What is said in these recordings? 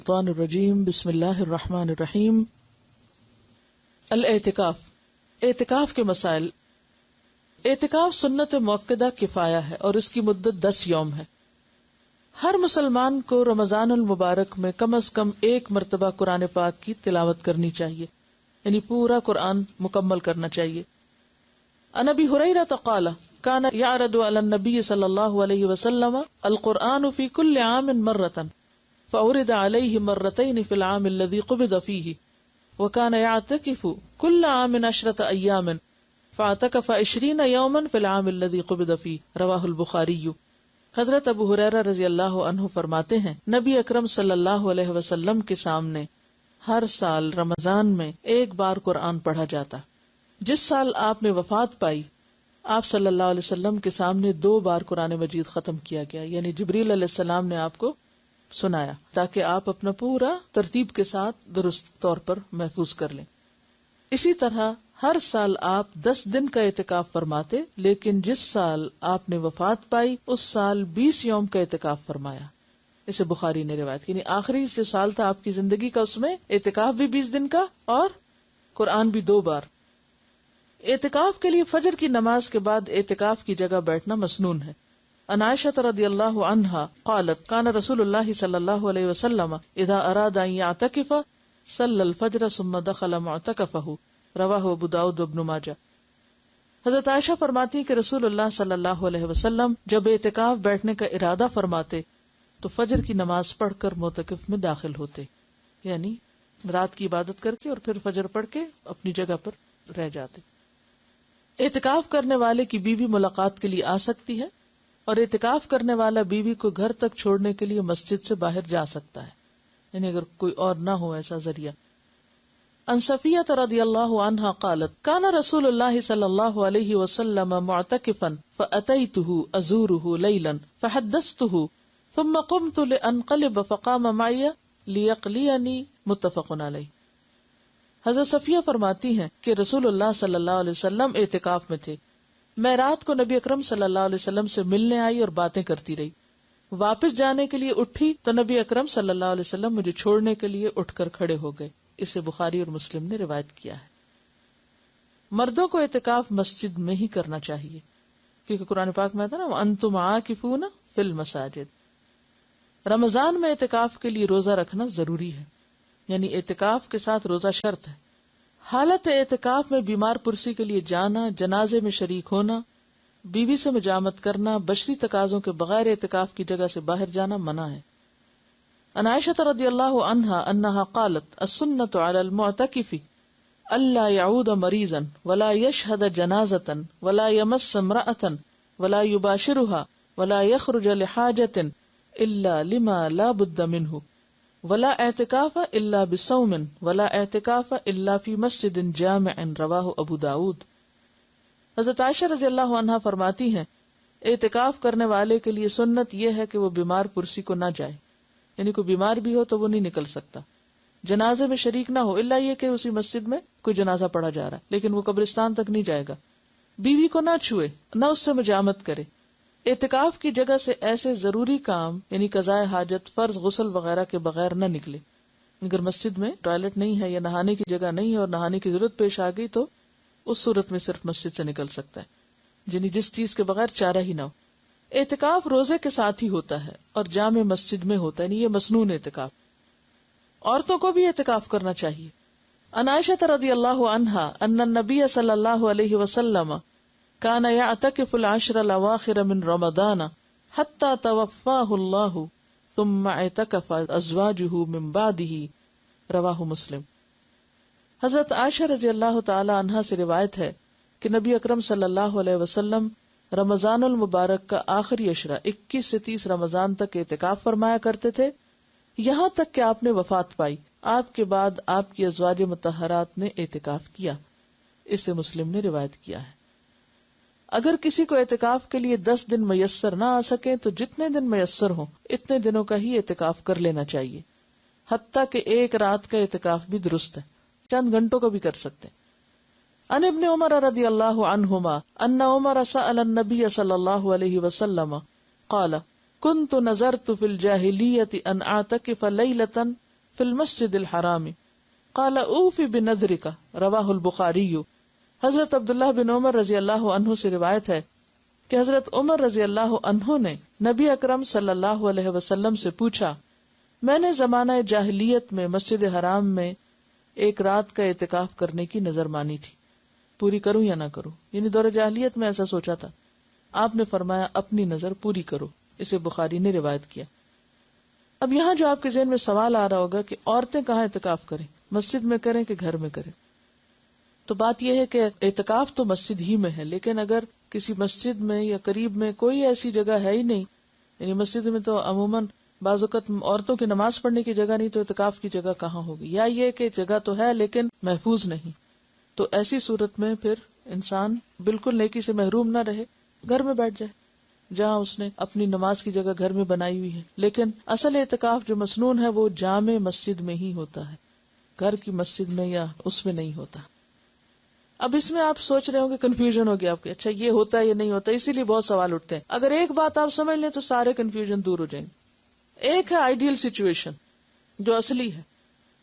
الشیطان الرجیم بسم اللہ الرحمن الرحیم. الاعتکاف. اعتکاف کے مسائل. اعتکاف سنت مؤکدہ کفایہ ہے اور اس کی مدت 10 یوم ہے. ہر مسلمان کو رمضان المبارک میں کم از کم ایک مرتبہ قرآن پاک کی تلاوت کرنی چاہیے، یعنی پورا قرآن مکمل کرنا چاہیے. عن ابی ہریرہ قال کان یعرض علی النبی صلی اللہ علیہ وسلم القرآن فی کل عام مرۃ فأورد عليه مرتين في العام الذي قبض فيه وكان يعتكف كل عام 10 أيام فاعتكف 20 يوما في العام الذي قبض فيه رواه البخاری. حضرت ابو ہریرہ رضی اللہ عنہ فرماتے ہیں نبی اکرم صلی اللہ علیہ وسلم کے سامنے ہر سال رمضان میں ایک بار قرآن پڑھا جاتا. جس سال آپ نے وفات پائی آپ صلی اللہ علیہ وسلم کے سامنے 2 بار قرآن مجید ختم کیا گیا، یعنی جبریل علیہ السلام نے آپ کو سنایا تاکہ آپ اپنا پورا ترتیب کے ساتھ درست طور پر محفوظ کر لیں. اسی طرح ہر سال آپ 10 دن کا اعتکاف فرماتے، لیکن جس سال آپ نے وفات پائی اس سال 20 یوم کا اعتکاف فرمایا. اسے بخاری نے روایت کی. آخری جو سال تھا آپ کی زندگی کا اس میں اعتکاف بھی 20 دن کا اور قرآن بھی 2 بار. اعتکاف کے لیے فجر کی نماز کے بعد اعتکاف کی جگہ بیٹھنا مسنون ہے. عن عائشة رضی اللہ عنہا قالت کان رسول اللہ صلی اللہ علیہ وسلم اذا اراد ان يعتکف صلی الفجر ثم دخل معتکفہ رواہ ابو داؤد وابن ماجہ. حضرت عائشہ فرماتی ہیں کہ رسول اللہ صلی اللہ علیہ وسلم جب اعتکاف بیٹھنے کا ارادہ فرماتے تو فجر کی نماز پڑھ کر معتکف میں داخل ہوتے، یعنی رات کی عبادت کر کے اور پھر فجر پڑھ کے اپنی جگہ پر رہ جاتے. اعتکاف کرنے والے کی بیوی ملاقات کے لیے آ سکتی ہے اور اعتکاف کرنے والا بیوی کو گھر تک چھوڑنے کے لیے مسجد سے باہر جا سکتا ہے، یعنی اگر کوئی اور نہ ہو ایسا ذریعہ. عن صفیہ رضی اللہ عنہا قالت کان رسول اللہ صلی اللہ علیہ وسلم معتکفا فأتیتہ ازورہ لیلا فحدثتہ ثم قمت لانقلب فقام معی لیقلینی متفق علیہ. حضرت صفیہ فرماتی ہیں کہ رسول اللہ صلی اللہ علیہ وسلم اعتکاف میں تھے. میں رات کو نبی اکرم صلی اللہ علیہ وسلم سے ملنے آئی اور باتیں کرتی رہی. واپس جانے کے لیے اٹھی تو نبی اکرم صلی اللہ علیہ وسلم مجھے چھوڑنے کے لیے اٹھ کر کھڑے ہو گئے. اسے بخاری اور مسلم نے روایت کیا ہے. مردوں کو اعتکاف مسجد میں ہی کرنا چاہیے کیونکہ قرآن پاک میں آتا نا وَأَنْتُمْ عَاكِفُونَ فِي الْمَسَاجِدِ. رمضان میں اعتکاف کے لیے روزہ رکھنا ضروری ہے، یعنی اعتکاف کے ساتھ روزہ شرط ہے. حالت اعتکاف میں بیمار پرسی کے لیے جانا، جنازے میں شریک ہونا، بیوی سے مجامت کرنا، بشری تقاضوں کے بغیر اعتکاف کی جگہ سے باہر جانا منع ہے. عن عائشة رضی اللہ عنہا انہا قالت السنة علی المعتکف الا يعود مریضا ولا يشهد جنازة ولا يمس امرأة ولا يباشرها ولا يخرج لحاجة الا لما لا بد منه ولا اعتکاف الا بصوم ولا اعتکاف الا فی مسجد جامع رواہ ابو داود. حضرت عائشہ رضی اللہ عنہا فرماتی ہیں اعتکاف کرنے والے کے لیے سنت یہ ہے کہ وہ بیمار پرسی کو نہ جائے، یعنی کوئی بیمار بھی ہو تو وہ نہیں نکل سکتا. جنازے میں شریک نہ ہو الا یہ کہ اسی مسجد میں کوئی جنازہ پڑھا جا رہا ہے لیکن وہ قبرستان تک نہیں جائے گا. بیوی کو نہ چھوئے، نہ اس سے مجامت کرے. اعتکاف کی جگہ سے ایسے ضروری کام یعنی قضاء حاجت، فرض، غسل وغیرہ کے بغیر نہ نکلے. اگر مسجد میں ٹوائلٹ نہیں ہے یا نہانے کی جگہ نہیں ہے اور نہانے کی ضرورت پیش آ گئی تو اس صورت میں صرف مسجد سے نکل سکتا ہے، یعنی جس چیز کے بغیر چارہ ہی نہ ہو. اعتکاف روزے کے ساتھ ہی ہوتا ہے اور جامع مسجد میں ہوتا ہے، یعنی یہ مسنون اعتکاف. عورتوں کو بھی اعتکاف کرنا چاہیے. عن عائشہ رضی اللہ عنہا ان النبی صلی اللہ علیہ وسلم کان یعتکف العشر الاواخر من رمضان حتی توفاہ اللہ ثم اعتکف ازواجہ من بعدہ رواہ مسلم. حضرت عائشہ رضی اللہ تعالی عنہا سے روایت ہے کہ نبی اکرم صلی اللہ علیہ وسلم رمضان المبارک کا آخری عشرہ 21 سے 30 رمضان تک اعتکاف فرمایا کرتے تھے، یہاں تک کہ آپ نے وفات پائی. آپ کے بعد آپ کی ازواج مطہرات نے اعتکاف کیا. اس سے مسلم نے روایت کیا ہے. اگر کسی کو اعتکاف کے لیے 10 دن میسر نہ آ سکے تو جتنے دن میسر ہوں اتنے دنوں کا ہی اعتکاف کر لینا چاہیے، حتیٰ کہ ایک رات کا اعتکاف بھی درست ہے، چند گھنٹوں کا بھی کر سکتے ہیں. عن ابن عمر رضی اللہ عنہما ان عمر سأل النبی صلی اللہ علیہ وسلم قال كنت نظرت في الجاهلية ان اعتكف ليلة فی المسجد الحرام قال اوفی بنذرک رواہ البخاری. حضرت عبداللہ بن عمر رضی اللہ عنہ سے روایت ہے کہ حضرت عمر رضی اللہ عنہ نے نبی اکرم صلی اللہ علیہ وسلم سے پوچھا، میں نے زمانہ جاہلیت میں مسجد حرام میں ایک رات کا اعتکاف کرنے کی نظر مانی تھی، پوری کروں یا نہ کروں؟ یعنی دور جاہلیت میں ایسا سوچا تھا. آپ نے فرمایا اپنی نظر پوری کرو. اسے بخاری نے روایت کیا. اب یہاں جو آپ کے ذہن میں سوال آ رہا ہوگا کہ عورتیں کہاں اعتکاف کریں، مسجد میں کریں کہ گھر میں کریں؟ تو بات یہ ہے کہ اعتکاف تو مسجد ہی میں ہے، لیکن اگر کسی مسجد میں یا قریب میں کوئی ایسی جگہ ہے ہی نہیں، یعنی مسجد میں تو عموماً بعض اوقات عورتوں کی نماز پڑھنے کی جگہ نہیں، تو اعتکاف کی جگہ کہاں ہوگی؟ یا یہ کہ جگہ تو ہے لیکن محفوظ نہیں، تو ایسی صورت میں پھر انسان بالکل نیکی سے محروم نہ رہے، گھر میں بیٹھ جائے جہاں اس نے اپنی نماز کی جگہ گھر میں بنائی ہوئی ہے. لیکن اصل اعتکاف جو مسنون ہے وہ جامع مسجد میں ہی ہوتا ہے، گھر کی مسجد میں یا اس میں نہیں ہوتا. اب اس میں آپ سوچ رہے ہوں گے، کنفیوژن ہو گیا آپ کے، اچھا یہ ہوتا ہے یہ نہیں ہوتا، اسی لیے بہت سوال اٹھتے ہیں. اگر ایک بات آپ سمجھ لیں تو سارے کنفیوژن دور ہو جائیں گے. ایک ہے آئیڈیل سچویشن جو اصلی ہے،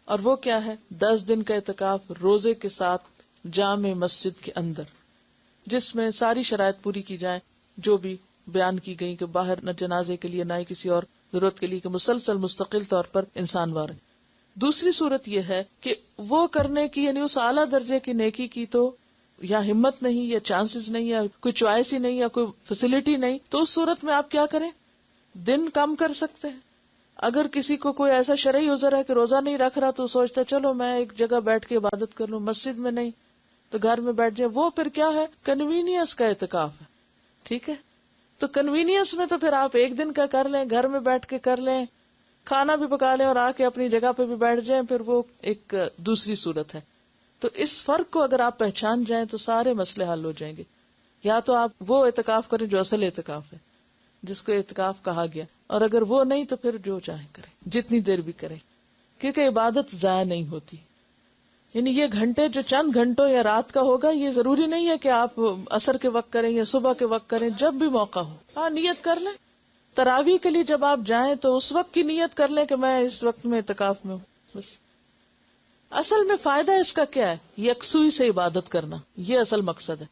اور وہ کیا ہے؟ 10 دن کا اعتکاف روزے کے ساتھ جامع مسجد کے اندر، جس میں ساری شرائط پوری کی جائیں جو بھی بیان کی گئی، کہ باہر نہ جنازے کے لیے نہ ہی کسی اور ضرورت کے لیے، کہ مسلسل مستقل طور پر انسان وار ہے. دوسری صورت یہ ہے کہ وہ کرنے کی، یعنی اس اعلیٰ درجے کی نیکی کی تو یا ہمت نہیں، یا چانسز نہیں، یا کوئی چوائس ہی نہیں، یا کوئی فیسلٹی نہیں، تو اس صورت میں آپ کیا کریں؟ دن کم کر سکتے ہیں. اگر کسی کو کوئی ایسا شرعی عذر ہے کہ روزہ نہیں رکھ رہا، تو سوچتا چلو میں ایک جگہ بیٹھ کے عبادت کر لوں، مسجد میں نہیں تو گھر میں بیٹھ جائے، وہ پھر کیا ہے؟ کنوینئنس کا اعتکاف ہے. ٹھیک ہے، تو کنوینئنس میں تو پھر آپ ایک دن کا کر لیں، گھر میں بیٹھ کے کر لیں، کھانا بھی پکا لیں اور آ کے اپنی جگہ پہ بھی بیٹھ جائیں، پھر وہ ایک دوسری صورت ہے. تو اس فرق کو اگر آپ پہچان جائیں تو سارے مسئلے حل ہو جائیں گے. یا تو آپ وہ اعتکاف کریں جو اصل اعتکاف ہے، جس کو اعتکاف کہا گیا، اور اگر وہ نہیں تو پھر جو چاہیں کریں، جتنی دیر بھی کریں، کیونکہ عبادت ضائع نہیں ہوتی. یعنی یہ گھنٹے جو چند گھنٹوں یا رات کا ہوگا، یہ ضروری نہیں ہے کہ آپ عصر کے وقت کریں یا صبح کے وقت کریں، جب بھی موقع ہو. ہاں نیت کر لیں. تراویح کے لیے جب آپ جائیں تو اس وقت کی نیت کر لیں کہ میں اس وقت میں اعتکاف میں ہوں، بس. اصل میں فائدہ اس کا کیا ہے؟ یکسوئی سے عبادت کرنا، یہ اصل مقصد ہے.